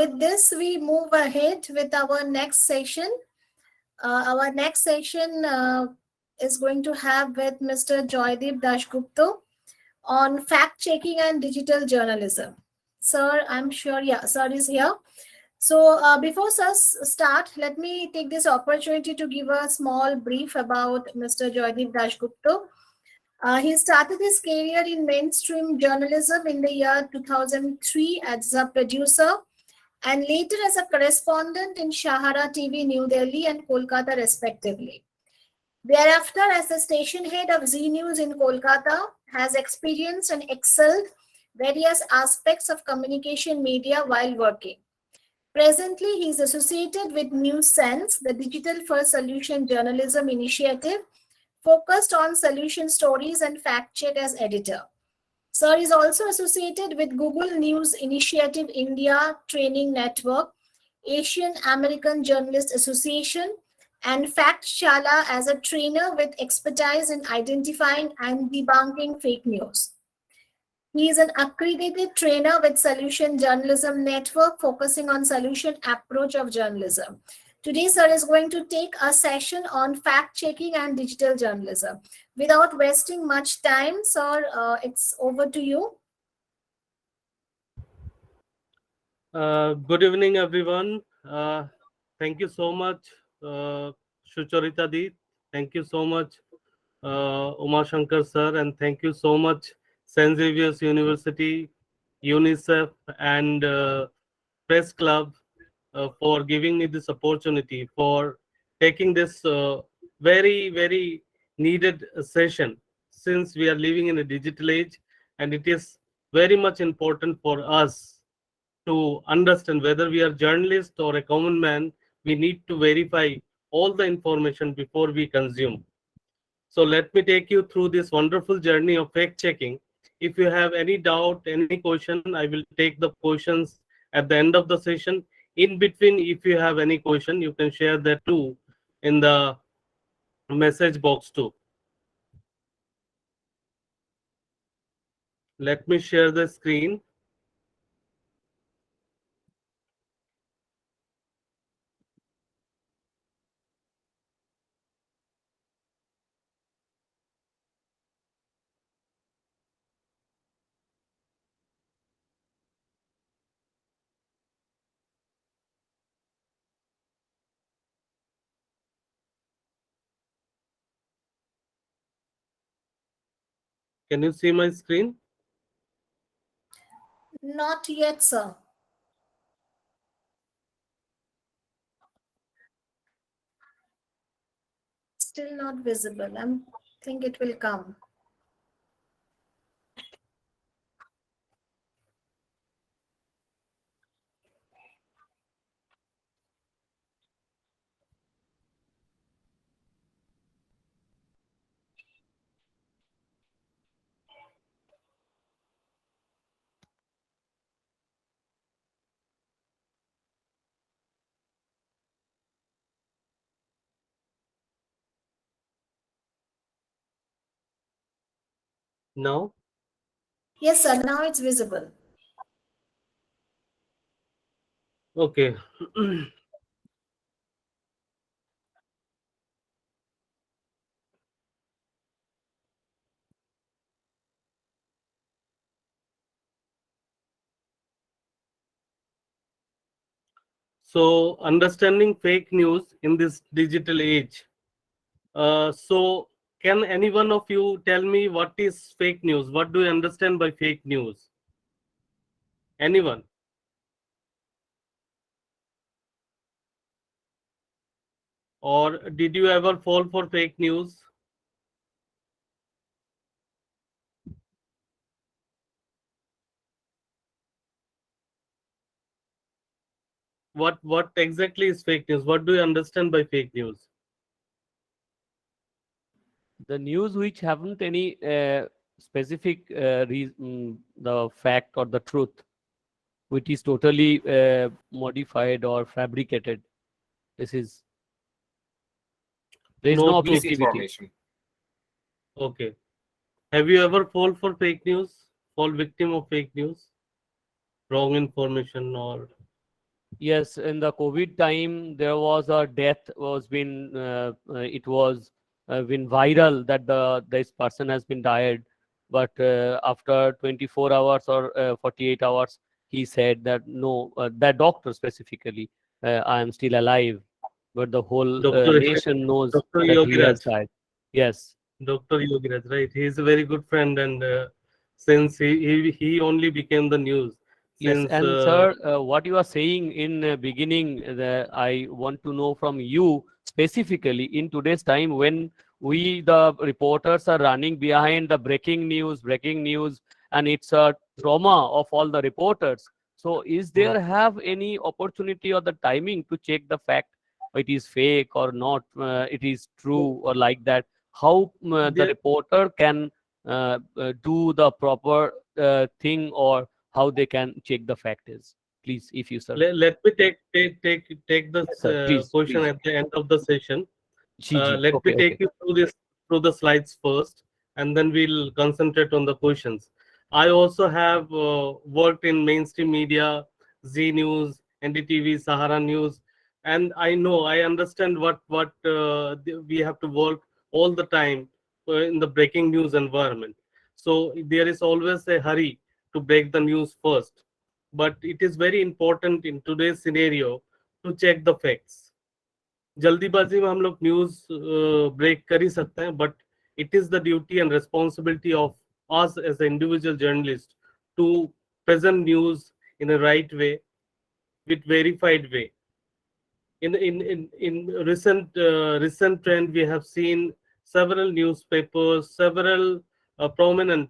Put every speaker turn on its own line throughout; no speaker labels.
with this, we move ahead with our next session. Our next session is going to have with Mr. Joydeep Dasgupta on fact-checking and digital journalism. Sir, I'm sure, sir is here. So before us start, let me take this opportunity to give a small brief about Mr. Joydeep Dasgupta. He started his career in mainstream journalism in the year 2003 as a producer and later as a correspondent in Shahara TV, New Delhi and Kolkata respectively. Thereafter, as the station head of Zee News in Kolkata, has experienced and excelled various aspects of communication media while working. Presently, he is associated with News Sense, the digital first solution journalism initiative, focused on solution stories and fact check as editor. Sir is also associated with Google News Initiative India Training Network, Asian American Journalist Association, and Fact Shala as a trainer with expertise in identifying and debunking fake news. He is an accredited trainer with Solution Journalism Network, focusing on solution approach of journalism. Today, sir is going to take a session on fact-checking and digital journalism. Without wasting much time, sir, it's over to you.
Good evening, everyone. Thank you so much, Shucharita Di. Thank you so much, Uma Shankar sir, and thank you so much, St. Xavier's University, Unicef, and Press Club for giving me this opportunity, for taking this very needed session, since we are living in a digital age, and it is very much important for us to understand whether we are journalist or a common man. We need to verify all the information before we consume. So let me take you through this wonderful journey of fact checking. If you have any doubt, any question, I will take the questions at the end of the session. In between, if you have any question, you can share that too in the message box too. Let me share the screen. Can you see my screen?
Not yet, sir. Still not visible. I think it will come.
Now?
Yes, sir. Now it's visible.
Okay. So understanding fake news in this digital age. So can any one of you tell me what is fake news? What do you understand by fake news? Anyone? Or did you ever fall for fake news? What exactly is fake news? What do you understand by fake news?
The news which haven't any specific reason, the fact or the truth, which is totally modified or fabricated. This is, there is no objectivity.
Misinformation.
Okay. Have you ever fall for fake news? Fall victim of fake news? Wrong information or
Yes, in the COVID time, there was a death was been it was been viral that this person has been died, but after 24 hours or 48 hours, he said that no, that doctor specifically, I am still alive, but the whole
Dr.
nation knows
Dr.
that he has
Yogiraj.
died. Yes.
Dr. Yogiraj, right? He is a very good friend, and since he only became the news
Yes,
since
and sir, what you are saying in beginning, I want to know from you specifically in today's time when we the reporters are running behind the breaking news, and it's a trauma of all the reporters. So, is
hmm.
there have any opportunity or the timing to check the fact it is fake or not, it is
So
true or like that? How the
there,
reporter can do the proper thing or how they can check the fact is, please, if you sir.
let me take
Yes
this
sir, please
question
please.
at the end of the session.
Gg,
Let me
okay,
take
okay.
you through the slides first, and then we'll concentrate on the questions. I also have worked in mainstream media, Z News, NDTV, Sahara News, and I understand what we have to work all the time in the breaking news environment. So there is always a hurry to break the news first, but it is very important in today's scenario to check the facts. जल्दीबाजी में हम लोग news break कर ही सकते हैं, but it is the duty and responsibility of us as an individual journalist to present news in a right way with verified way. In recent trend, we have seen several newspapers, several prominent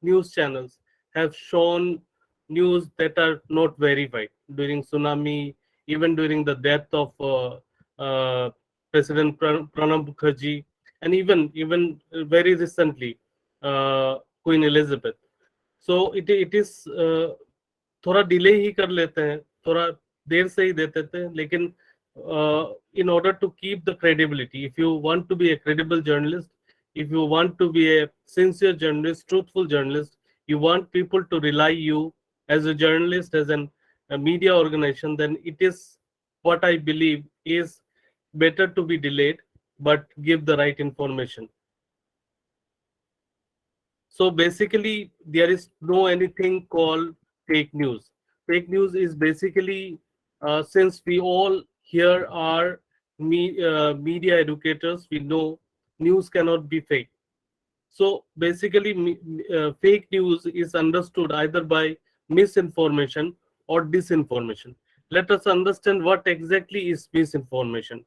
news channels have shown news that are not verified during tsunami, even during the death of President Pranab Mukherjee, and even very recently, Queen Elizabeth. So it is थोड़ा delay ही कर लेते हैं, थोड़ा देर से ही दे देते हैं, लेकिन in order to keep the credibility, if you want to be a credible journalist, if you want to be a sincere journalist, truthful journalist, you want people to rely you as a journalist, as a media organization, then it is what I believe is better to be delayed but give the right information. So basically, there is no anything called fake news. Fake news is basically, since we all here are media educators, we know news cannot be fake. So basically, fake news is understood either by misinformation or disinformation. Let us understand what exactly is misinformation.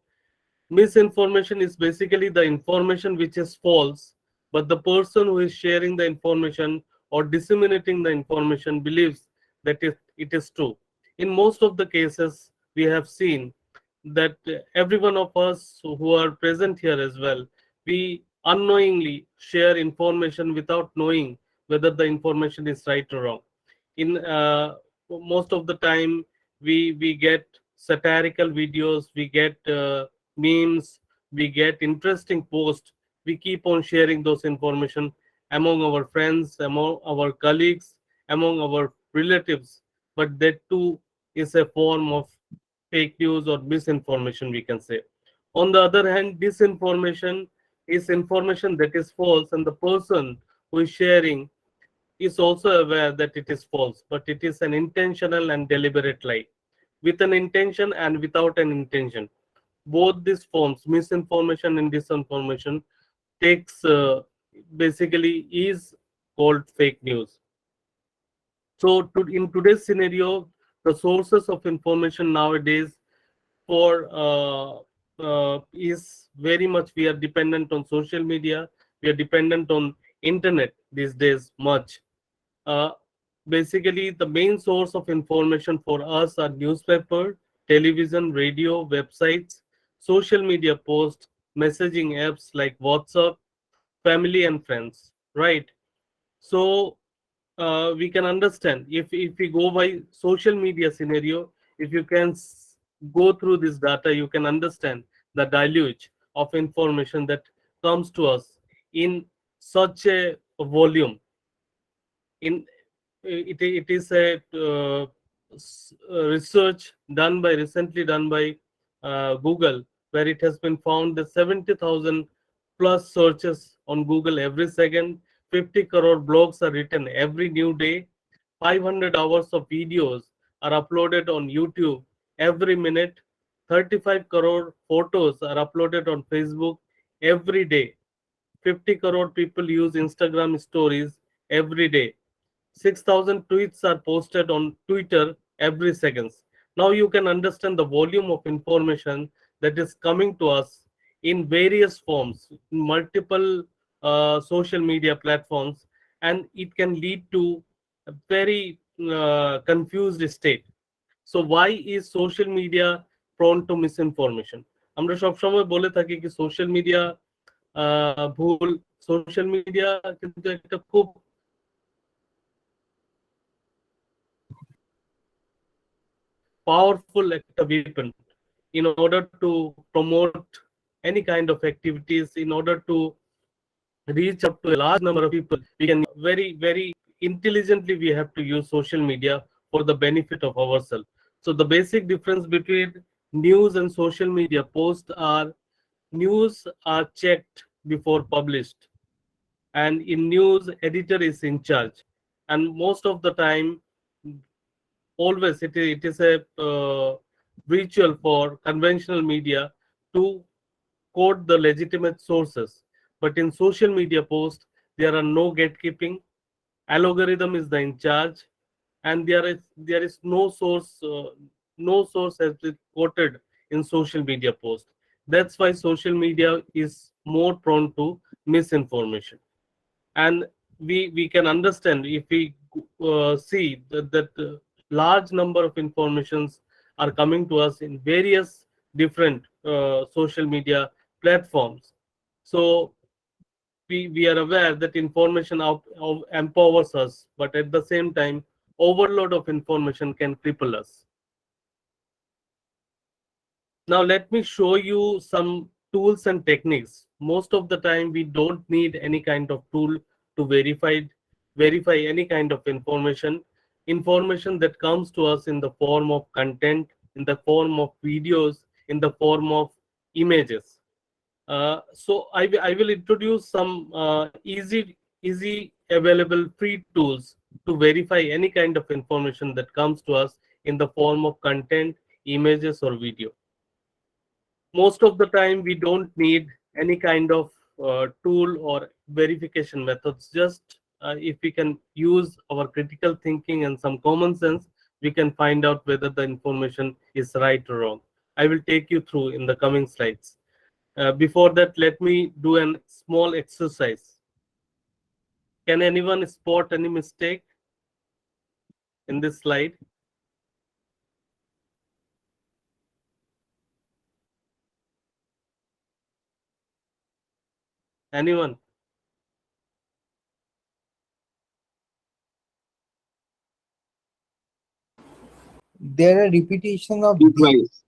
Misinformation is basically the information which is false, but the person who is sharing the information or disseminating the information believes that it is true. In most of the cases, we have seen that every one of us who are present here as well, we unknowingly share information without knowing whether the information is right or wrong. In most of the time, we get satirical videos, we get memes, we get interesting posts. We keep on sharing those information among our friends, among our colleagues, among our relatives, but that too is a form of fake news or misinformation, we can say. On the other hand, disinformation is information that is false, and the person who is sharing is also aware that it is false, but it is an intentional and deliberate lie, with an intention and without an intention. Both these forms, misinformation and disinformation, takes basically is called fake news. So in today's scenario, the sources of information nowadays for is very much, we are dependent on social media, we are dependent on internet these days much. uh, Basically, the main source of information for us are newspaper, television, radio, websites, social media posts, messaging apps like WhatsApp, family and friends, right? So we can understand, if we go by social media scenario, if you can go through this data, you can understand the deluge of information that comes to us in such a volume. In it is a research recently done by Google, where it has been found that 70,000 plus searches on Google every second, 50 crore blogs are written every new day, 500 hours of videos are uploaded on YouTube every minute, 35 crore photos are uploaded on Facebook every day, 50 crore people use Instagram stories every day. 6,000 tweets are posted on Twitter every seconds. Now you can understand the volume of information that is coming to us in various forms, in multiple social media platforms, and it can lead to a very confused state. So why is social media prone to misinformation? আমরা সবসময় বলে থাকি কি social media ভুল, social media কিন্তু একটা খুব powerful একটা weapon in order to promote any kind of activities, in order to reach out to a large number of people. We can very intelligently we have to use social media for the benefit of ourselves. So the basic difference between news and social media posts are news are checked before published, and in news editor is in charge, and most of the time always it is a ritual for conventional media to quote the legitimate sources. But in social media posts, there are no gatekeeping. Algorithm is the in charge, and there is no source has been quoted in social media posts. That's why social media is more prone to misinformation. And we can understand if we see that large number of informations are coming to us in various different social media platforms. So we are aware that information empowers us, but at the same time overload of information can cripple us. Now let me show you some tools and techniques. Most of the time we don't need any kind of tool to verify any kind of information that comes to us in the form of content, in the form of videos, in the form of images. So I will introduce some easy available free tools to verify any kind of information that comes to us in the form of content, images, or video. Most of the time we don't need any kind of tool or verification methods. Just if we can use our critical thinking and some common sense, we can find out whether the information is right or wrong. I will take you through in the coming slides. Before that, let me do a small exercise. Can anyone spot any mistake in this slide? Anyone?
There are repetition of
Twice.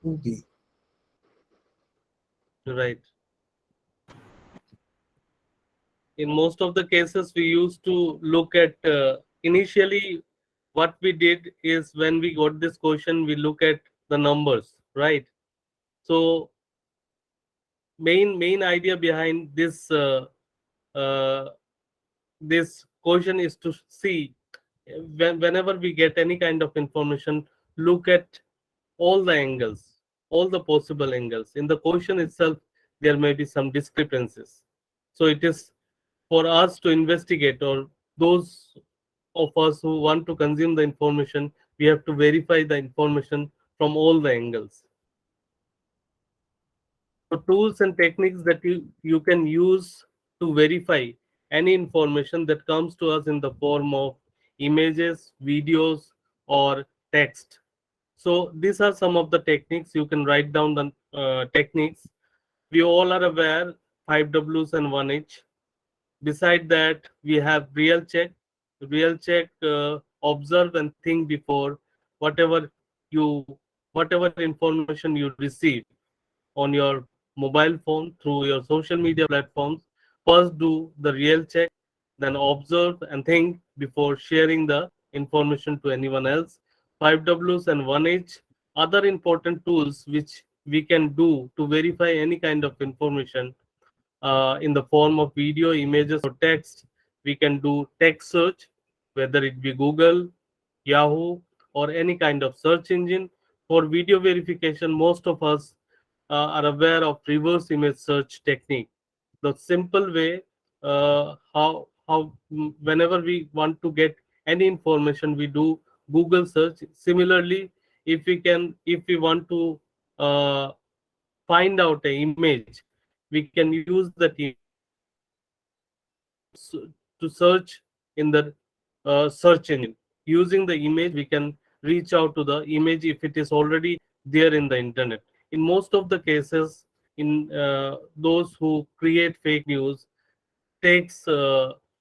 D.
Right. In most of the cases, we used to look at initially what we did is when we got this question, we look at the numbers, right? So main idea behind uh, this question is to see whenever we get any kind of information, look at all the angles, all the possible angles. In the question itself, there may be some discrepancies. So it is for us to investigate, or those of us who want to consume the information, we have to verify the information from all the angles. So tools and techniques that you can use to verify any information that comes to us in the form of images, videos, or text. So these are some of the techniques. You can write down the techniques. We all are aware 5 Ws and 1 H. Beside that, we have real check. Real check, observe and think before whatever you whatever information you receive on your mobile phone through your social media platforms. First do the real check, then observe and think before sharing the information to anyone else. 5Ws and 1H. Other important tools which we can do to verify any kind of information in the form of video, images, or text. We can do text search, whether it be Google, Yahoo, or any kind of search engine. For video verification, most of us are aware of reverse image search technique. The simple way whenever we want to get any information, we do Google search. Similarly, if we want to uh, find out an image, we can use that image to search in the search engine. Using the image, we can reach out to the image if it is already there in the internet. In most of the cases, in those who create fake news takes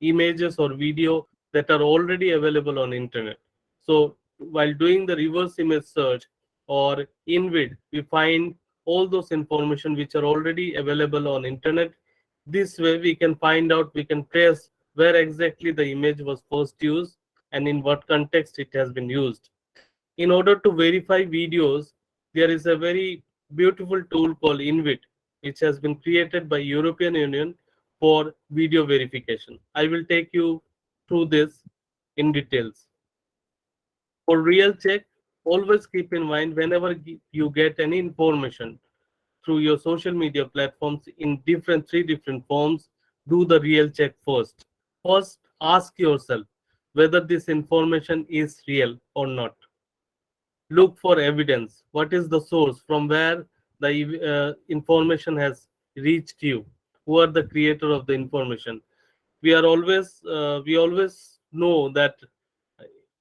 images or video that are already available on internet. So while doing the reverse image search or invid, we find all those information which are already available on internet. This way we can find out, we can trace where exactly the image was first used and in what context it has been used. In order to verify videos, there is a very beautiful tool called Invit, which has been created by European Union for video verification. I will take you through this in details. For real check, always keep in mind whenever you get any information through your social media platforms in three different forms, do the real check first. First, ask yourself whether this information is real or not. Look for evidence. What is the source from where the information has reached you? Who are the creator of the information? We always know that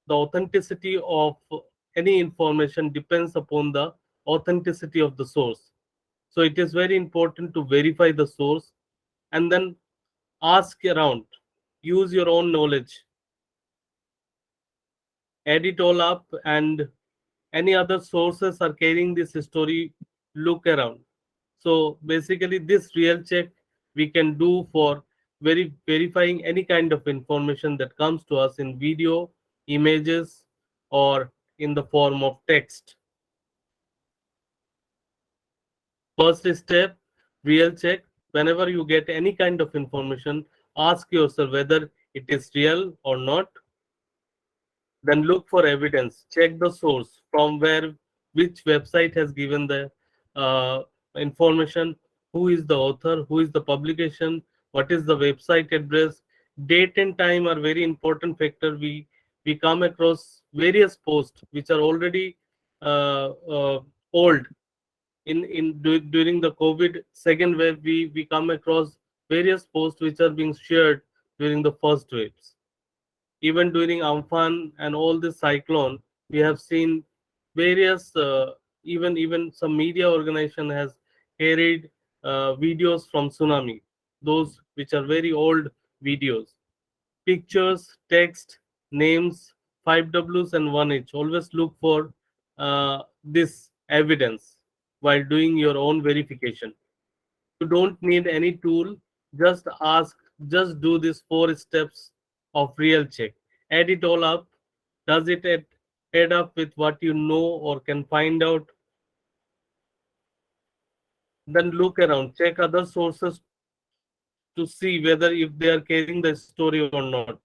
the authenticity of any information depends upon the authenticity of the source. So it is very important to verify the source and then ask around. Use your own knowledge, add it all up, and any other sources are carrying this story, look around. So basically this real check we can do for verifying any kind of information that comes to us in video, images, or in the form of text. First step, real check. Whenever you get any kind of information, ask yourself whether it is real or not. Then look for evidence. Check the source from where, which website has given the uh, information, who is the author, who is the publication, what is the website address. Date and time are very important factor. We come across various posts which are already old. During the COVID second wave, we come across various posts which are being shared during the first waves. Even during Amphan and all this cyclone, we have seen various even some media organization has carried videos from tsunami, those which are very old videos. Pictures, text, names, 5Ws and 1H. Always look for this evidence while doing your own verification. You don't need any tool. Just ask, just do these 4 steps of real check. Add it all up. Does it add up with what you know or can find out? Then look around, check other sources to see whether if they are carrying the story or not.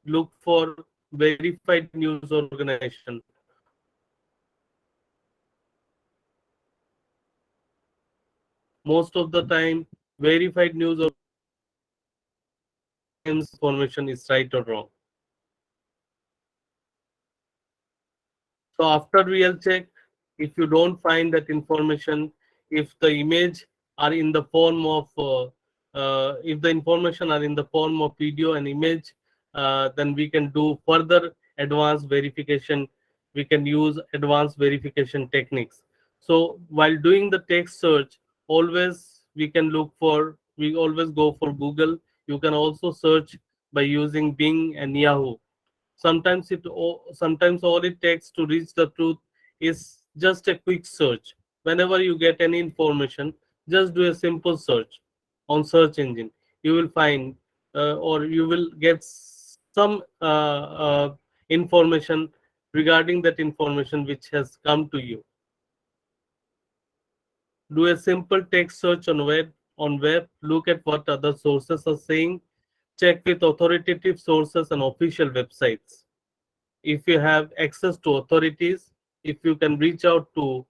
Look for verified news organization. Most of the time, verified news information is right or wrong. So after real check, if you don't find that information, if the image are in the form of if the information are in the form of video and image, then we can do further advanced verification. We can use advanced verification techniques. So while doing the text search, always we always go for Google. You can also search by using Bing and Yahoo. Sometimes all it takes to reach the truth is just a quick search. Whenever you get any information, just do a simple search on search engine. You will find or you will get some information regarding that information which has come to you. Do a simple text search on web, look at what other sources are saying, check with authoritative sources and official websites. If you have access to authorities, if you can reach out to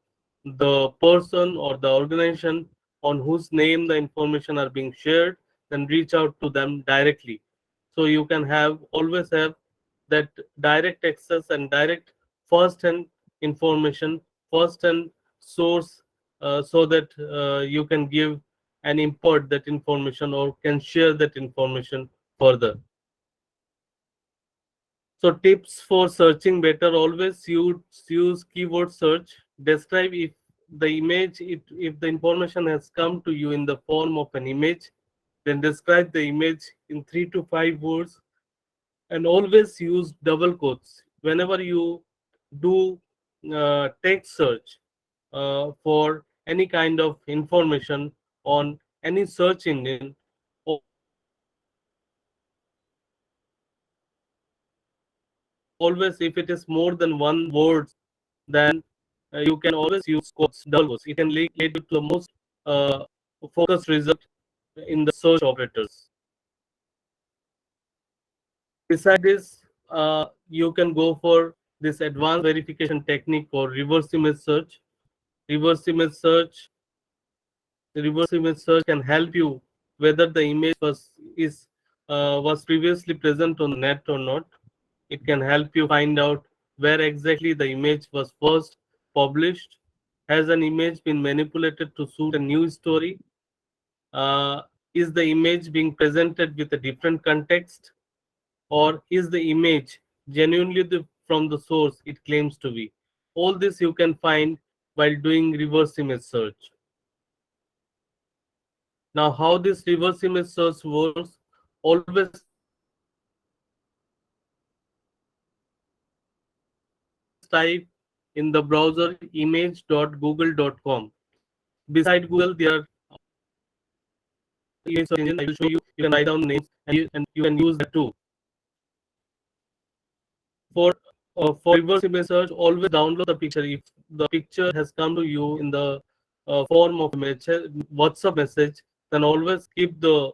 the person or the organization on whose name the information are being shared, then reach out to them directly. So you can always have that direct access and direct first-hand information, first-hand source, so that you can give and import that information or can share that information further. So tips for searching better: always use keyword search. Describe if the image, if the information has come to you in the form of an image, then describe the image in 3 to 5 words, and always use double quotes whenever you do text search for any kind of information on any search engine. Always, if it is more than one word, then you can always use quotes, double quotes. It can lead you to the most focused result in the search operators. Besides this, you can go for this advanced verification technique or reverse image search. Reverse image search, reverse image search can help you whether the image was previously present on the net or not. It can help you find out where exactly the image was first published. Has an image been manipulated to suit a news story? Is the image being presented with a different context? Or is the image genuinely from the source it claims to be? All this you can find while doing reverse image search. Now, how this reverse image search works: always type in the browser image.google.com. Beside Google, there are image search engine. I will show you. You can write down names and you can use that too. For reverse image search, always download the picture. If the picture has come to you in the form of WhatsApp message, then always keep the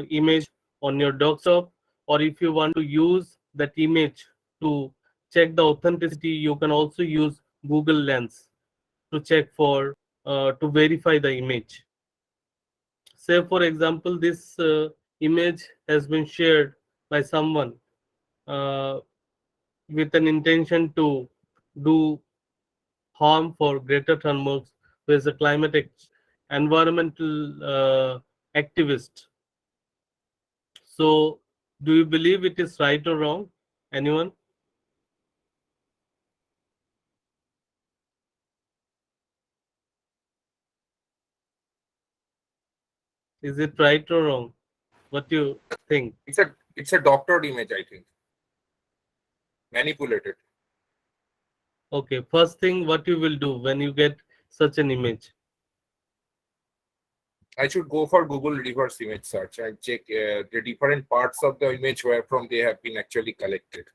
image on your desktop. Or if you want to use that image to check the authenticity, you can also use Google Lens to check for to verify the image. Say for example, this image has been shared by someone uh, with an intention to do harm for Greta Thunberg, who is a environmental activist. So, do you believe it is right or wrong? Anyone? Is it right or wrong? What do you think?
It's a doctored image, I think. Manipulated.
Okay, first thing, what you will do when you get such an image?
I should go for Google reverse image search. I check the different parts of the image where from they have been actually collected.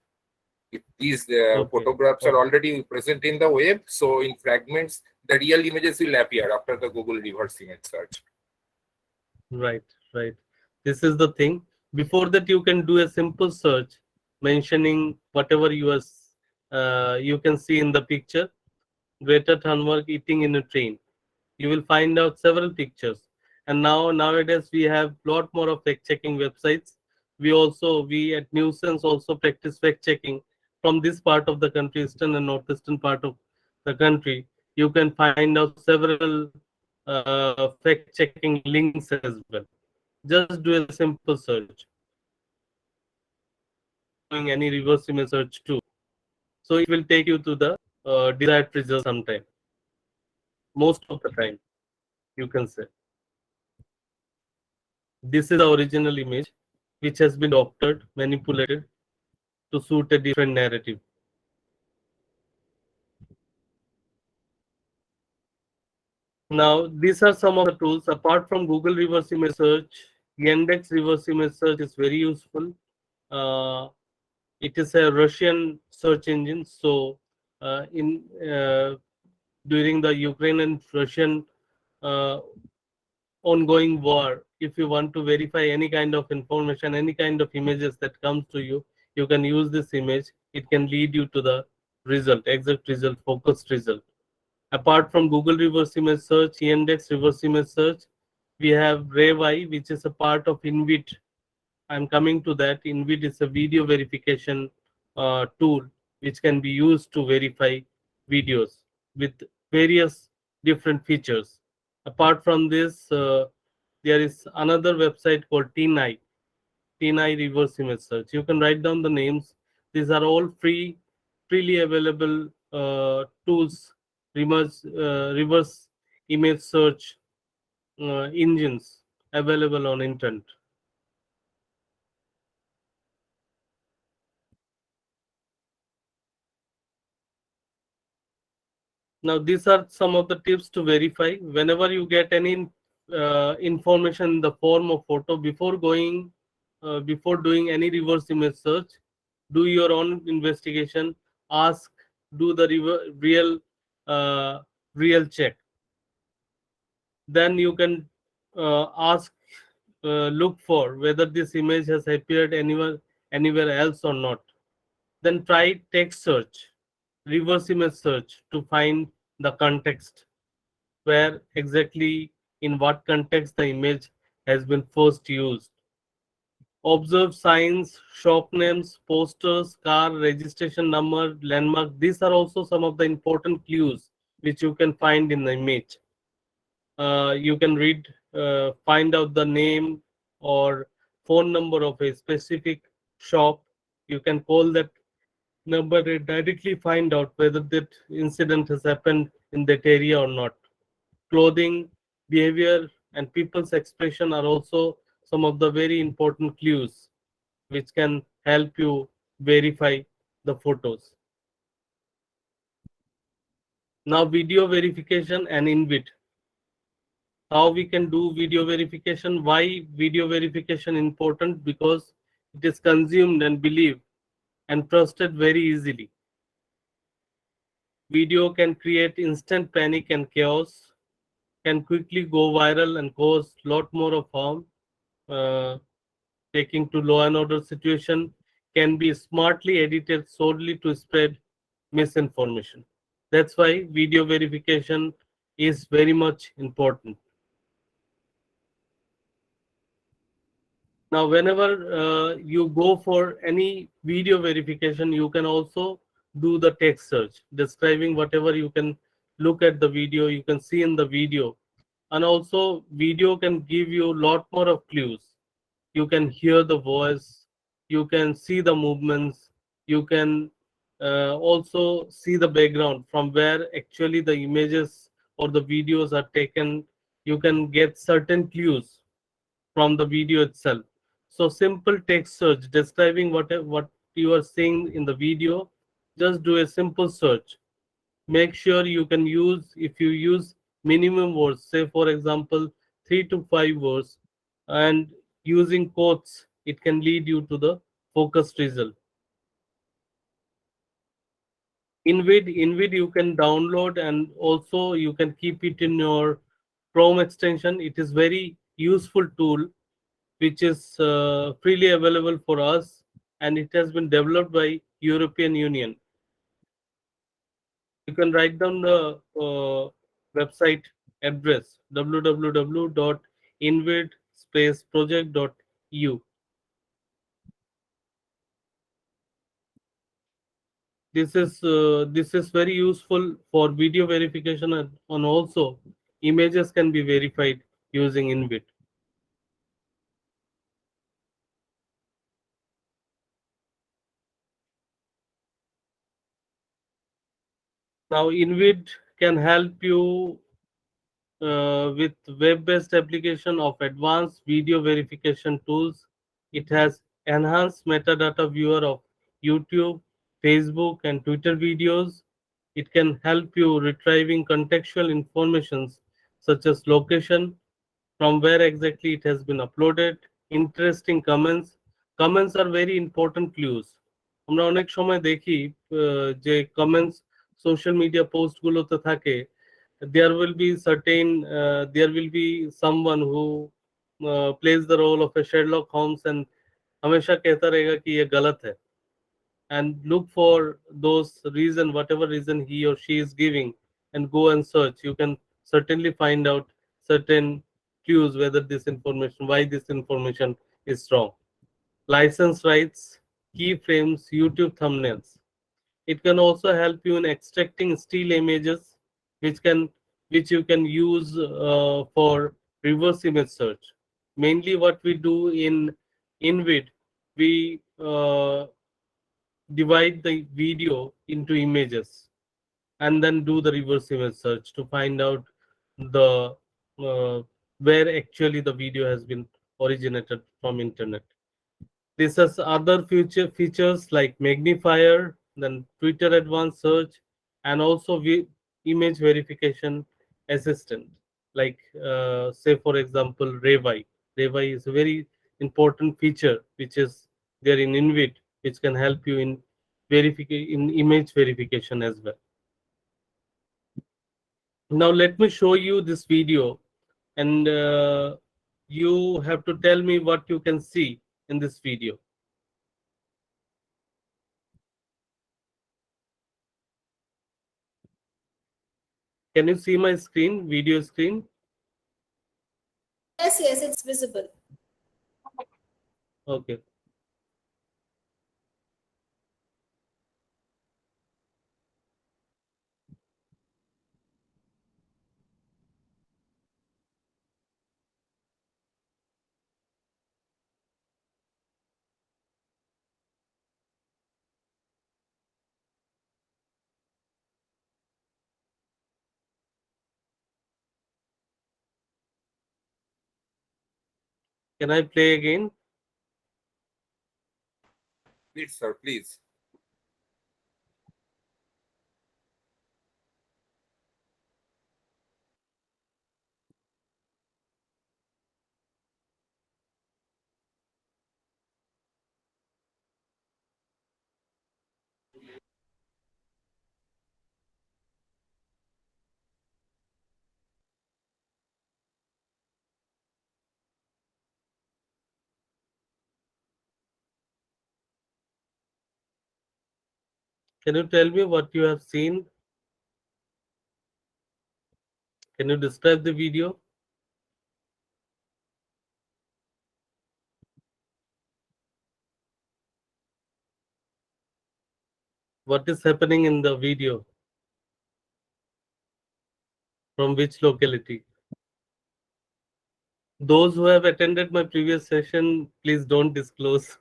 If these
Okay.
photographs are already present in the web, so in fragments, the real images will appear after the Google reverse image search.
Right, right. This is the thing. Before that, you can do a simple search mentioning whatever you can see in the picture. Greta Thunberg eating in a train. You will find out several pictures. And nowadays we have lot more of fact checking websites. We at Newsense also practice fact checking from this part of the country, eastern and northeastern part of the country. You can find out several fact checking links as well. Just do a simple search. Doing any reverse image search too. So it will take you to the desired result sometime. Most of the time, you can say. This is the original image, which has been doctored, manipulated to suit a different narrative. Now, these are some of the tools. Apart from Google reverse image search, Yandex reverse image search is very useful. It is a Russian search engine. So in during the Ukraine and Russian uh, ongoing war, if you want to verify any kind of information, any kind of images that comes to you, you can use this image. It can lead you to the result, exact result, focused result. Apart from Google reverse image search, Yandex reverse image search, we have RAVI, which is a part of InVid. I'm coming to that. InVid is a video verification tool which can be used to verify videos with various different features. Apart from this, there is another website called TNI reverse image search. You can write down the names. These are all freely available tools, reverse image search engines available on internet. Now, these are some of the tips to verify. Whenever you get any information in the form of photo, before doing any reverse image search, do your own investigation. Ask, do the uh, real check. Then you can look for whether this image has appeared anywhere else or not. Then try text search, reverse image search to find the context, where exactly in what context the image has been first used. Observe signs, shop names, posters, car registration number, landmark. These are also some of the important clues which you can find in the image. You can find out the name or phone number of a specific shop. You can call that number and directly find out whether that incident has happened in that area or not. Clothing, behavior, and people's expression are also some of the very important clues which can help you verify the photos. Now, video verification and InVid. How we can do video verification? Why video verification important? Because it is consumed and believed and trusted very easily. Video can create instant panic and chaos, can quickly go viral and cause lot more of harm. Uh, Taking to law and order situation, can be smartly edited solely to spread misinformation. That's why video verification is very much important. Now, whenever you go for any video verification, you can also do the text search, describing whatever you can look at the video, you can see in the video. And also, video can give you a lot more of clues. You can hear the voice, you can see the movements, you can also see the background from where actually the images or the videos are taken. You can get certain clues from the video itself. So simple text search describing what you are seeing in the video, just do a simple search. Make sure you can use, if you use minimum words, say for example 3 to 5 words, and using quotes, it can lead you to the focused result. InVid you can download, and also you can keep it in your Chrome extension. It is very useful tool which is freely available for us, and it has been developed by European Union. You can write down the website address www.invid-project.eu. This is very useful for video verification, and also images can be verified using InVid. Now, InVid can help you with web-based application of advanced video verification tools. It has enhanced metadata viewer of YouTube, Facebook, and Twitter videos. It can help you retrieving contextual informations such as location, from where exactly it has been uploaded, interesting comments. Comments are very important clues. আমরা অনেক সময় দেখি যে comments social media post গুলোতে থাকে, there will be certain there will be someone who plays the role of a Sherlock Holmes and हमेशा कहता रहेगा कि ये गलत है, and look for those reason, whatever reason he or she is giving, and go and search. You can certainly find out certain clues whether this information, why this information is wrong. License rights, keyframes, YouTube thumbnails. It can also help you in extracting still images, which can which you can use for reverse image search. Mainly, what we do in InVid, we divide the video into images and then do the reverse image search to find out the where actually the video has been originated from internet. This has other future features like magnifier, then Twitter advanced search, and also image verification assistant. Like say for example, Revi. Revi is a very important feature which is there in InVid, which can help you in in image verification as well. Now let me show you this video, and you have to tell me what you can see in this video. Can you see my screen, video screen?
Yes, yes, it's visible.
Okay. Can I play again?
Please, sir, please.
Can you tell me what you have seen? Can you describe the video? What is happening in the video? From which locality? Those who have attended my previous session, please don't disclose.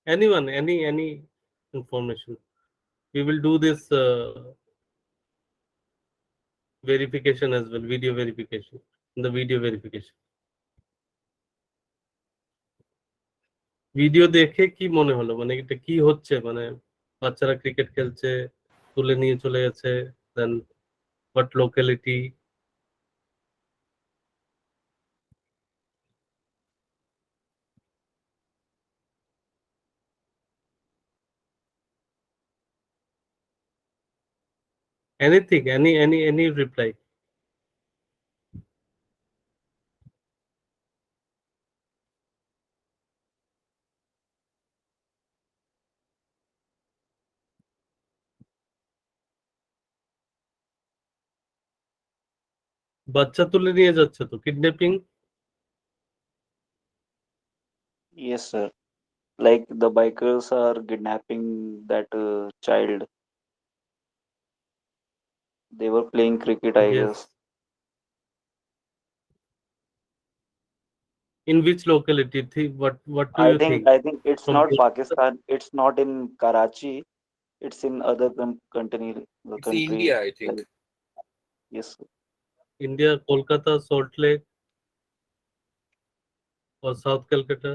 Anyone, any information. We will do this verification as well, video verification, the video verification. Video দেখে কি মনে হলো, মানে এটা কি হচ্ছে, মানে বাচ্চারা ক্রিকেট খেলছে, তুলে নিয়ে চলে গেছে, দেন what locality? Anything, any reply? বাচ্চা তুলে নিয়ে যাচ্ছে তো, kidnapping?
Yes, sir. Like the bikers are kidnapping that child. They were playing cricket, I
Yes.
guess.
In which locality? What do you think?
I think it's
From
not Pakistan. It's not in Karachi. It's in other country. The
It's
country.
India, I think.
Yes, sir.
India, Kolkata, Salt Lake, or South Calcutta?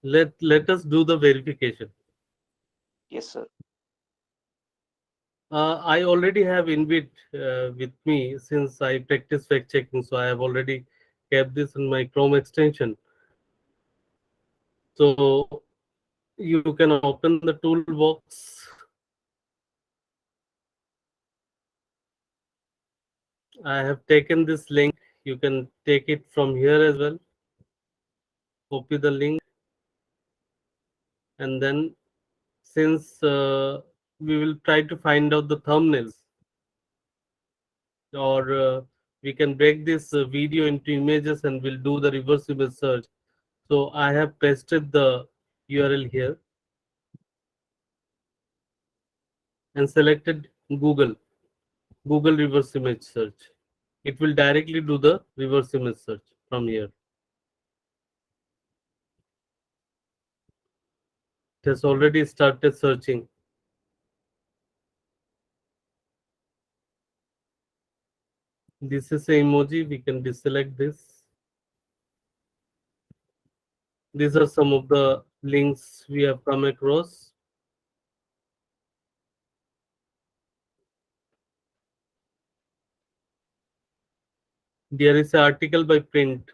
let us do the verification.
Yes, sir.
I already have Invite with me since I practice fact checking, so I have already kept this in my Chrome extension. So you can open the toolbox. I have taken this link. You can take it from here as well. Copy the link, and then since we will try to find out the thumbnails, or we can break this video into images and we'll do the reverse image search. So I have pasted the URL here and selected Google reverse image search. It will directly do the reverse image search from here. It has already started searching. This is a emoji. We can deselect this. These are some of the links we have come across. There is an article by Print.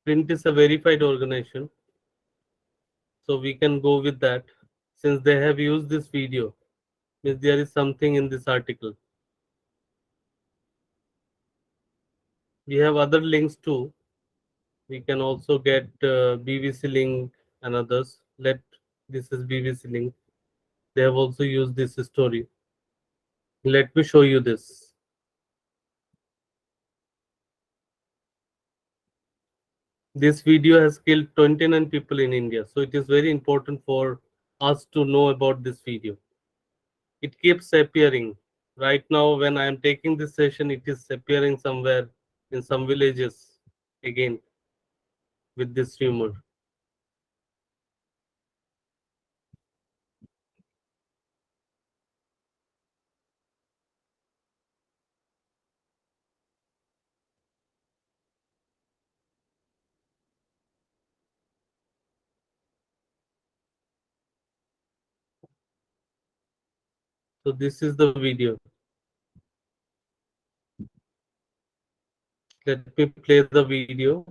Print is a verified organization, so we can go with that. Since they have used this video, means there is something in this article. We have other links too. We can also get BBC link and others. This is BBC link. They have also used this story. Let me show you this. This video has killed 29 people in India, so it is very important for us to know about this video. It keeps appearing. Right now, when I am taking this session, it is appearing somewhere in some villages again with this rumor. So this is the video. Let me play the video.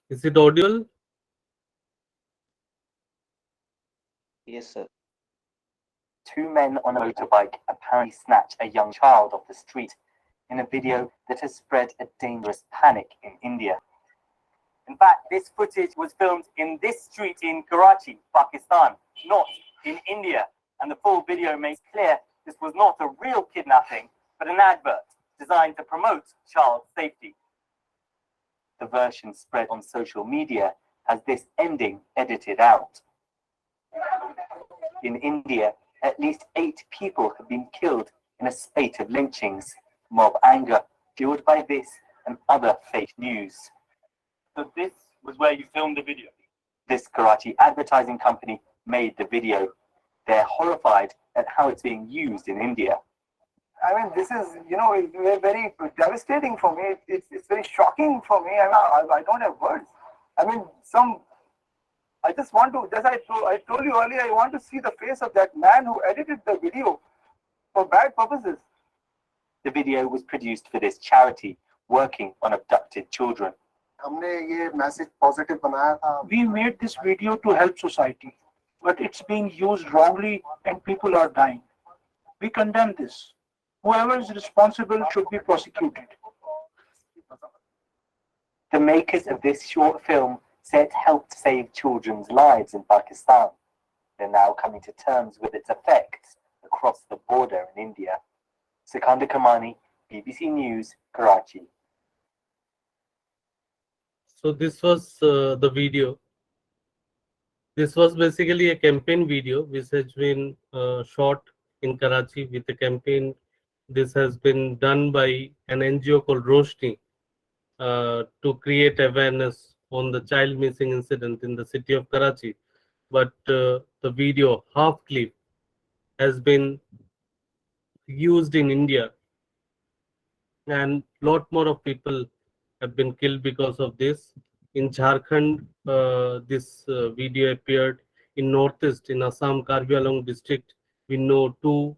Is it audible?
Yes, sir.
Two men on a motorbike apparently snatch a young child off the street in a video that has spread a dangerous panic in India. In fact, this footage was filmed in this street in Karachi, Pakistan, not in India. And the full video makes clear this was not a real kidnapping, but an advert designed to promote child safety. The version spread on social media has this ending edited out. In India, at least 8 people have been killed in a spate of lynchings, mob anger fueled by this and other fake news. So this was where you filmed the video? This Karachi advertising company made the video. They're horrified at how it's being used in India.
I mean, this is, very devastating for me. It's very shocking for me. I don't have words. I mean, I just want to, as I told you earlier, I want to see the face of that man who edited the video for bad purposes.
The video was produced for this charity working on abducted children.
We made this video to help society, but it's being used wrongly and people are dying. We condemn this. Whoever is responsible should be prosecuted.
The makers of this short film said it helped save children's lives in Pakistan. They're now coming to terms with its effects across the border in India. Sikandar Kamani, BBC News, Karachi.
So this was the video. This was basically a campaign video which has been shot in Karachi with a campaign. This has been done by an NGO called Roshni to create awareness on the child missing incident in the city of Karachi. But the video, half clip, has been used in India, and lot more of people have been killed because of this. In Jharkhand, this video appeared. In Northeast, in Assam, Karbi Anglong district, we know two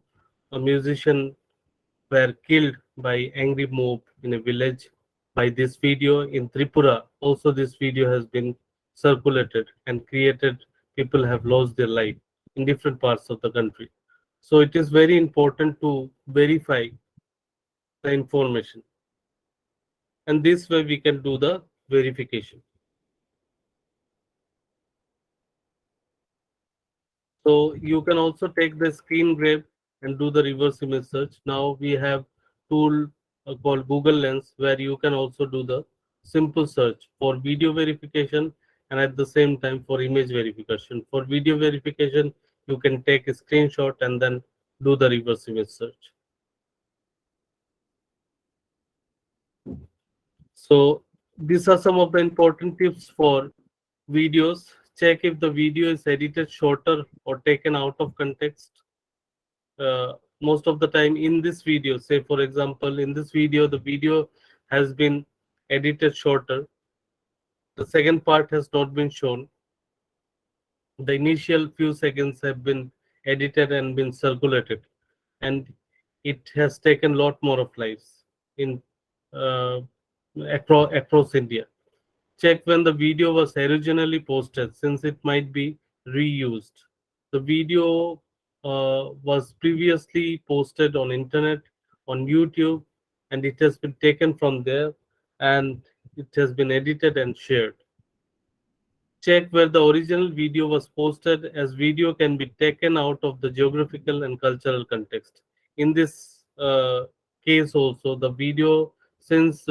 musicians were killed by angry mob in a village by this video. In Tripura, also this video has been circulated and created. People have lost their life in different parts of the country. So it is very important to verify the information, and this way we can do the verification. So you can also take the screen grab and do the reverse image search. Now we have tool called Google Lens, where you can also do the simple search for video verification and at the same time for image verification. For video verification, you can take a screenshot and then do the reverse image search. So these are some of the important tips for videos. Check if the video is edited shorter or taken out of context. Most of the time in this video, say for example, in this video, the video has been edited shorter. The second part has not been shown. The initial few seconds have been edited and been circulated, and it has taken a lot more of lives in uh, across India. Check when the video was originally posted, since it might be reused. The video was previously posted on internet, on YouTube, and it has been taken from there, and it has been edited and shared. Check where the original video was posted, as video can be taken out of the geographical and cultural context. In this case also, the video, since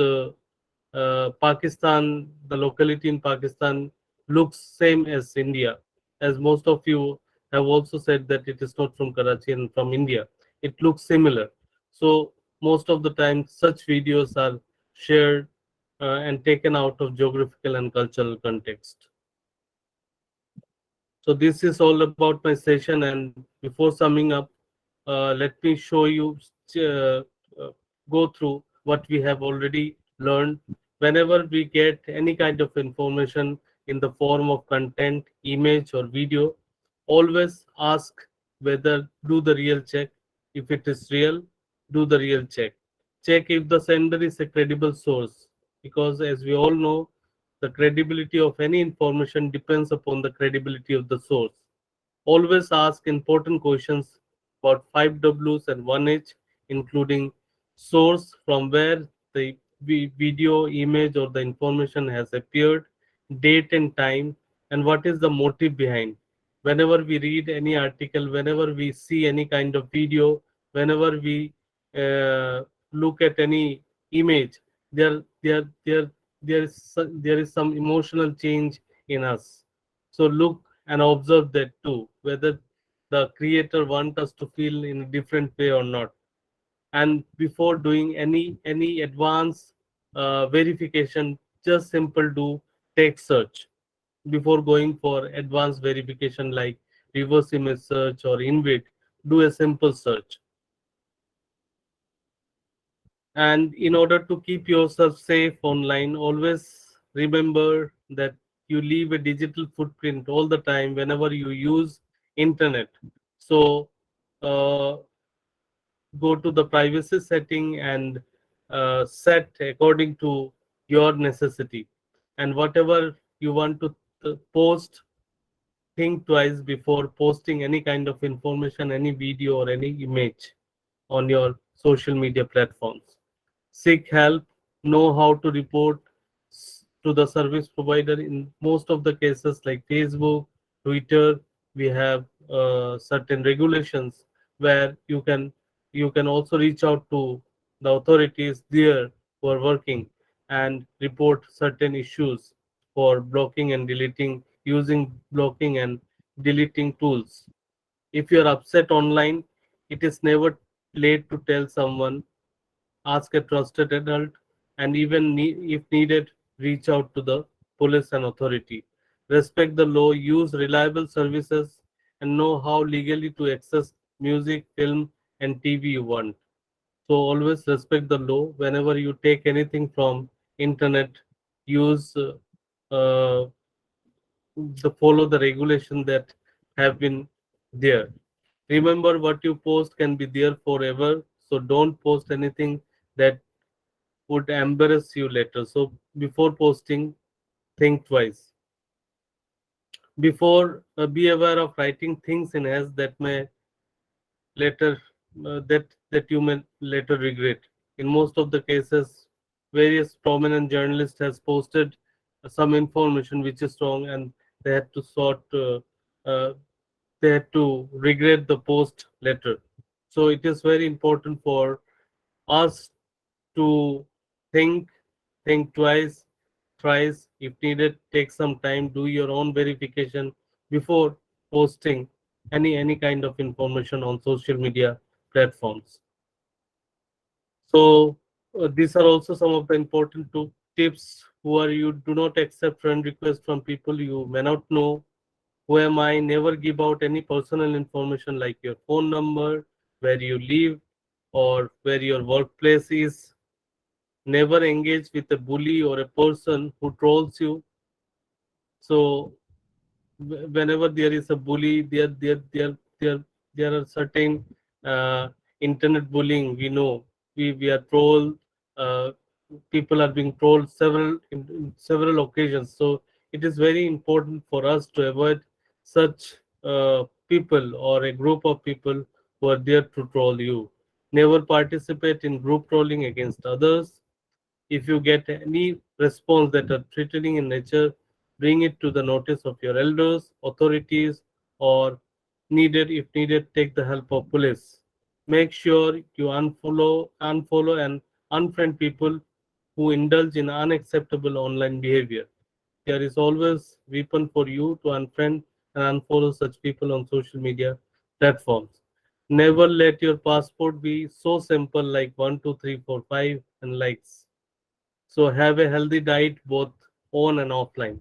Pakistan, the locality in Pakistan looks same as India, as most of you have also said that it is not from Karachi and from India. It looks similar. So most of the time such videos are shared and taken out of geographical and cultural context. So this is all about my session, and before summing up, let me show you, uh, uh, go through what we have already learned. Whenever we get any kind of information in the form of content, image or video, always ask whether, do the real check. If it is real, do the real check. Check if the sender is a credible source, because as we all know, the credibility of any information depends upon the credibility of the source. Always ask important questions about 5 Ws and 1 H, including source, from where the video, image, or the information has appeared, date and time, and what is the motive behind. Whenever we read any article, whenever we see any kind of video, whenever we uh, look at any image, there, there, there, there is some emotional change in us. So look and observe that too, whether the creator want us to feel in a different way or not. And before doing any advanced verification, just simple do text search. Before going for advanced verification like reverse image search or InVid, do a simple search. And in order to keep yourself safe online, always remember that you leave a digital footprint all the time whenever you use internet. So go to the privacy setting and set according to your necessity. And whatever you want to post, think twice before posting any kind of information, any video or any image on your social media platforms. Seek help, know how to report to the service provider. In most of the cases like Facebook, Twitter, we have certain regulations where you can also reach out to the authorities there who are working and report certain issues for blocking and deleting, using blocking and deleting tools. If you are upset online, it is never late to tell someone. Ask a trusted adult, and even if needed, reach out to the police and authority. Respect the law, use reliable services, and know how legally to access music, film, and TV you want. So always respect the law. Whenever you take anything from internet, use uh, follow the regulation that have been there. Remember, what you post can be there forever. So don't post anything that would embarrass you later. So before posting, think twice. Before, be aware of writing things in as that may later that you may later regret. In most of the cases, various prominent journalists has posted some information which is wrong, and they had to uh, they had to regret the post later. So it is very important for us to think think twice, thrice if needed. Take some time, do your own verification before posting any kind of information on social media platforms. So these are also some of the important tips. Who are you? Do not accept friend requests from people you may not know. Who am I? Never give out any personal information like your phone number, where you live, or where your workplace is. Never engage with a bully or a person who trolls you. So whenever there is a bully, there are certain uh, internet bullying. We know we are trolled. Uh, People are being trolled in several occasions. So it is very important for us to avoid such people or a group of people who are there to troll you. Never participate in group trolling against others. If you get any response that are threatening in nature, bring it to the notice of your elders, authorities, or if needed, take the help of police. Make sure you unfollow and unfriend people who indulge in unacceptable online behavior. There is always weapon for you to unfriend and unfollow such people on social media platforms. Never let your passport be so simple like 1, 2, 3, 4, 5 and likes. So have a healthy diet both on and offline.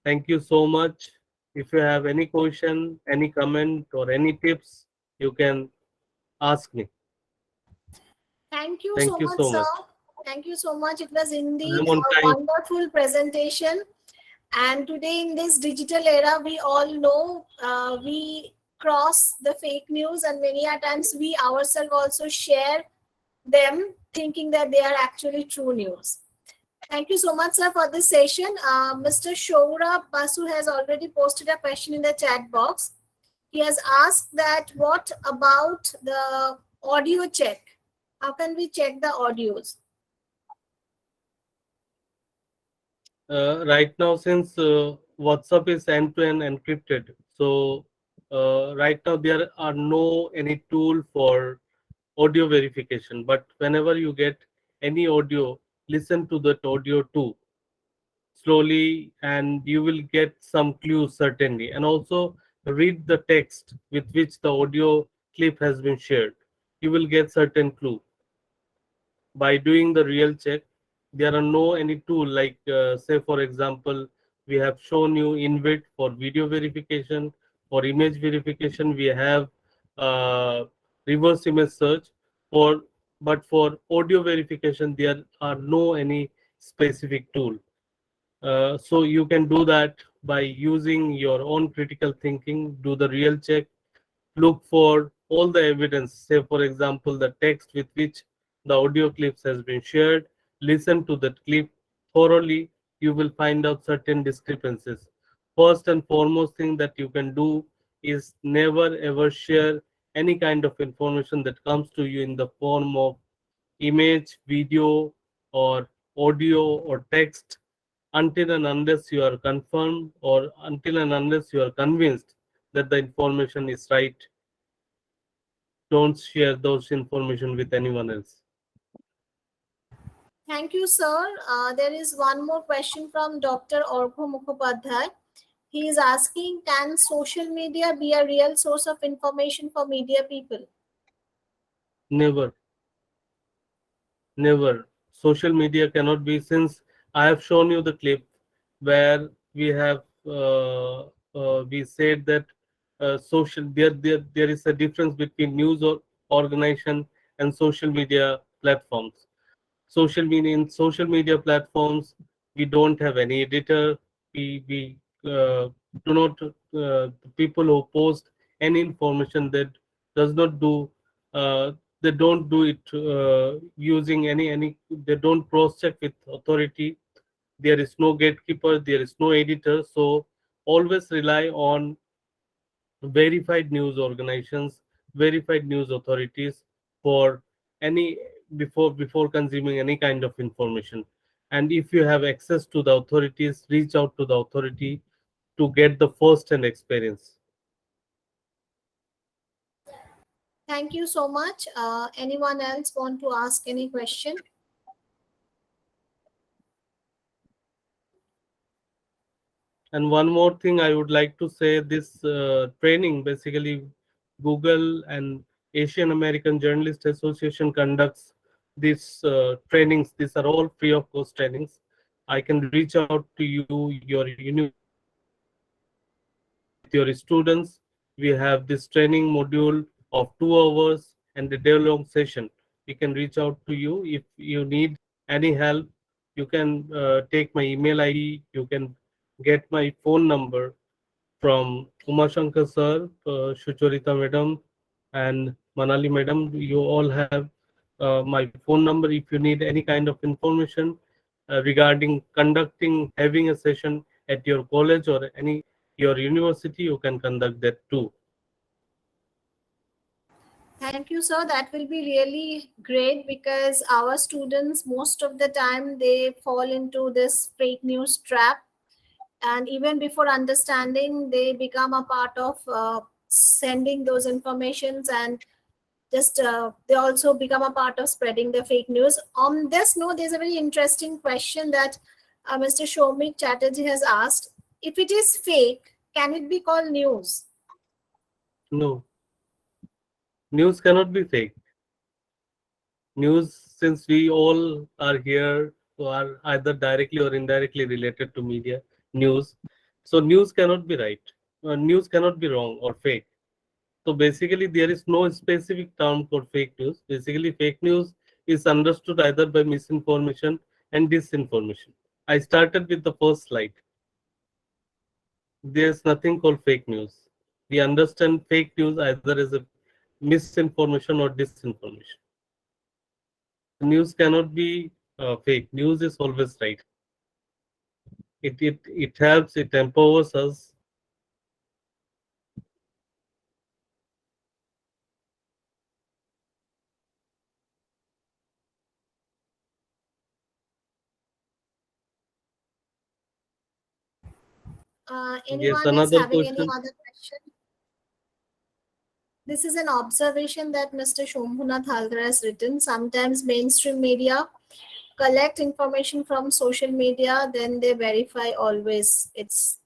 Thank you so much. If you have any question, any comment, or any tips, you can ask me.
Thank you
Thank
so
you
much,
so
sir.
much.
Thank you so much. It was indeed
I'm on
a
time.
wonderful presentation. And today, in this digital era, we all know we cross the fake news, and many a times we ourselves also share them, thinking that they are actually true news. Thank you so much, sir, for this session. Mr. Shoura Basu has already posted a question in the chat box. He has asked that what about the audio check? How can we check the audios?
Right now, since WhatsApp is end-to-end encrypted, so right now there are no any tool for audio verification. But whenever you get any audio, listen to that audio too slowly, and you will get some clues certainly. And also read the text with which the audio clip has been shared. You will get certain clue by doing the real check. There are no any tool like say for example, we have shown you invite for video verification, for image verification we have reverse image search for, but for audio verification there are no any specific tool. So you can do that by using your own critical thinking, do the real check, look for all the evidence, say for example the text with which the audio clips has been shared, listen to that clip thoroughly. You will find out certain discrepancies. First and foremost thing that you can do is never ever share any kind of information that comes to you in the form of image, video, or audio or text until and unless you are confirmed, or until and unless you are convinced that the information is right. Don't share those information with anyone else.
Thank you, sir. There is one more question from Dr. Orko Mukhopadhyay. He is asking, can social media be a real source of information for media people?
Never, never. Social media cannot be, since I have shown you the clip where we have we said that there is a difference between news or organization and social media platforms. Social media platforms, we don't have any editor. We do not the people who post any information that does not do uh, they don't do it using any they don't cross check with authority. There is no gatekeeper, there is no editor, so always rely on verified news organizations, verified news authorities for any before consuming any kind of information. And if you have access to the authorities, reach out to the authority to get the first hand experience.
Thank you so much. Anyone else want to ask any question?
And one more thing I would like to say, this training, basically Google and Asian American Journalist Association conducts these trainings. These are all free of cost trainings. I can reach out to you, your with your students. We have this training module of 2 hours and a day-long session. We can reach out to you if you need any help. You can take my email ID. You can get my phone number from Umashankar sir, Shucharita madam, and Manali madam. You all have my phone number if you need any kind of information regarding having a session at your college or your university. You can conduct that too.
Thank you, sir. That will be really great because our students, most of the time, they fall into this fake news trap. And even before understanding, they become a part of sending those informations, and just they also become a part of spreading the fake news. On this note, there's a very interesting question that Mr. Shomik Chatterjee has asked. If it is fake, can it be called news?
No, news cannot be fake. News, since we all are here who are either directly or indirectly related to media, news. So news cannot be right. News cannot be wrong or fake. So basically, there is no specific term called fake news. Basically, fake news is understood either by misinformation and disinformation. I started with the first slide. There's nothing called fake news. We understand fake news either as a misinformation or disinformation. News cannot be fake. News is always right. It helps. It empowers us. Yes,
Anyone is
another
having any
question.
other question? This is an observation that Mr. Shambhunath Haldar has written. Sometimes mainstream media collect information from social media, then they verify always. It's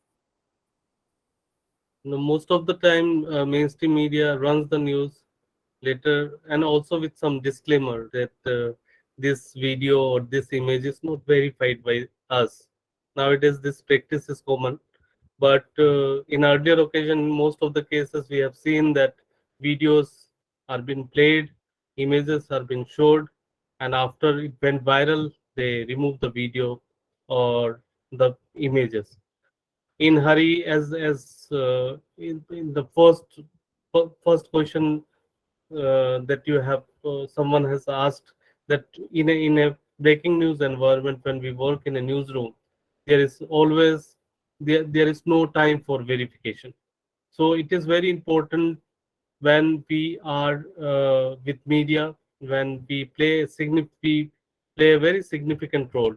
Most of the time, mainstream media runs the news later, and also with some disclaimer that this video or this image is not verified by us. Nowadays, this practice is common, but in earlier occasion, in most of the cases, we have seen that videos are being played, images are being showed, and after it went viral, they remove the video or the images in hurry. In the first question that you have someone has asked, that in a breaking news environment, when we work in a newsroom, there is always there is no time for verification. So it is very important when we are with media, when we play a very significant role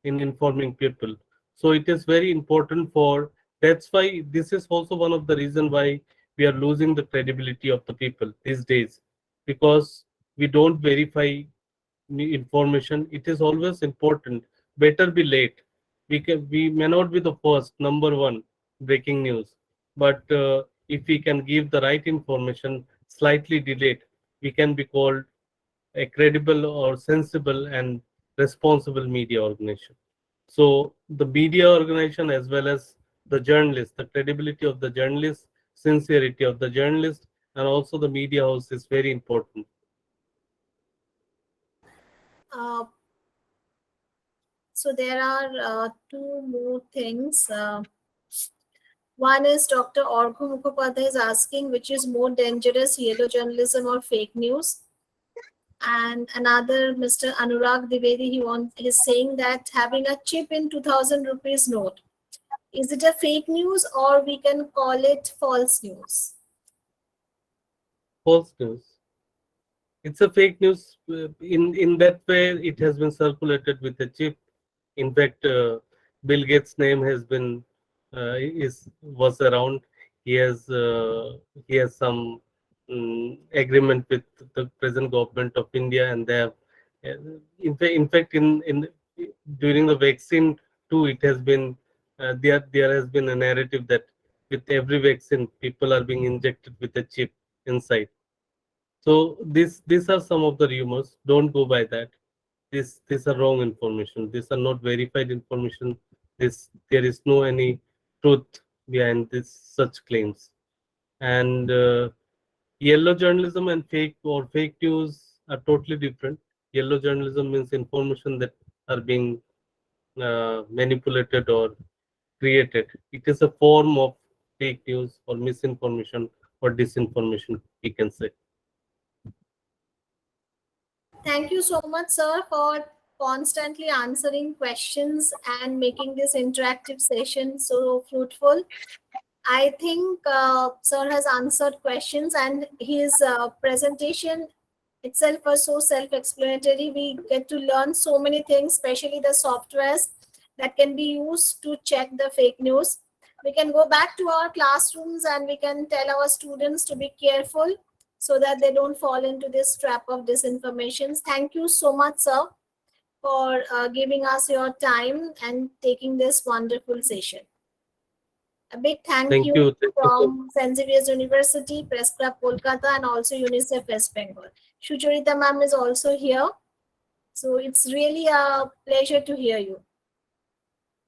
in informing people. So it is very important for, that's why this is also one of the reason why we are losing the credibility of the people these days, because we don't verify information. It is always important. Better be late. We may not be the first number one breaking news, but if we can give the right information slightly delayed, we can be called a credible or sensible and responsible media organization. So the media organization as well as the journalists, the credibility of the journalists sincerity of the journalist and also the media house is very important.
So there are two more things. One is Dr. Orghu Mukhopadhyay is asking which is more dangerous, yellow journalism or fake news. And another, Mr. Anurag Dwivedi, he's saying that having a chip in 2000 rupees note, is it a fake news or we can call it false news?
False news. It's a fake news. In that way, it has been circulated with a chip. In fact, Bill Gates' name has been was around. He has some agreement with the present government of India, and they have. In fact, in during the vaccine too, it has been there has been a narrative that with every vaccine, people are being injected with a chip inside. So these are some of the rumors. Don't go by that. These are wrong information. These are not verified information. There is no any truth behind this such claims. And yellow journalism and fake news are totally different. Yellow journalism means information that are being manipulated or created. It is a form of fake news or misinformation or disinformation, we can say.
Thank you so much, sir, for constantly answering questions and making this interactive session so fruitful. I think sir has answered questions and his presentation itself was so self-explanatory. We get to learn so many things, especially the softwares that can be used to check the fake news. We can go back to our classrooms and we can tell our students to be careful so that they don't fall into this trap of disinformation. Thank you so much, sir, for giving us your time and taking this wonderful session. A big thank you from St. Xavier's University, Press Club Kolkata, and also Unicef West Bengal. Sucharita ma'am is also here. So it's really a pleasure to hear you.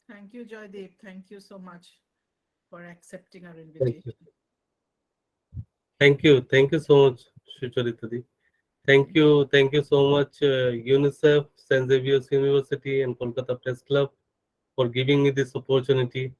Thank you, Joydeep. Thank you so much for accepting our invitation.
Thank you so much, Sucharita. Thank you so much, UNICEF, St. Xavier's University, and Kolkata Press Club for giving me this opportunity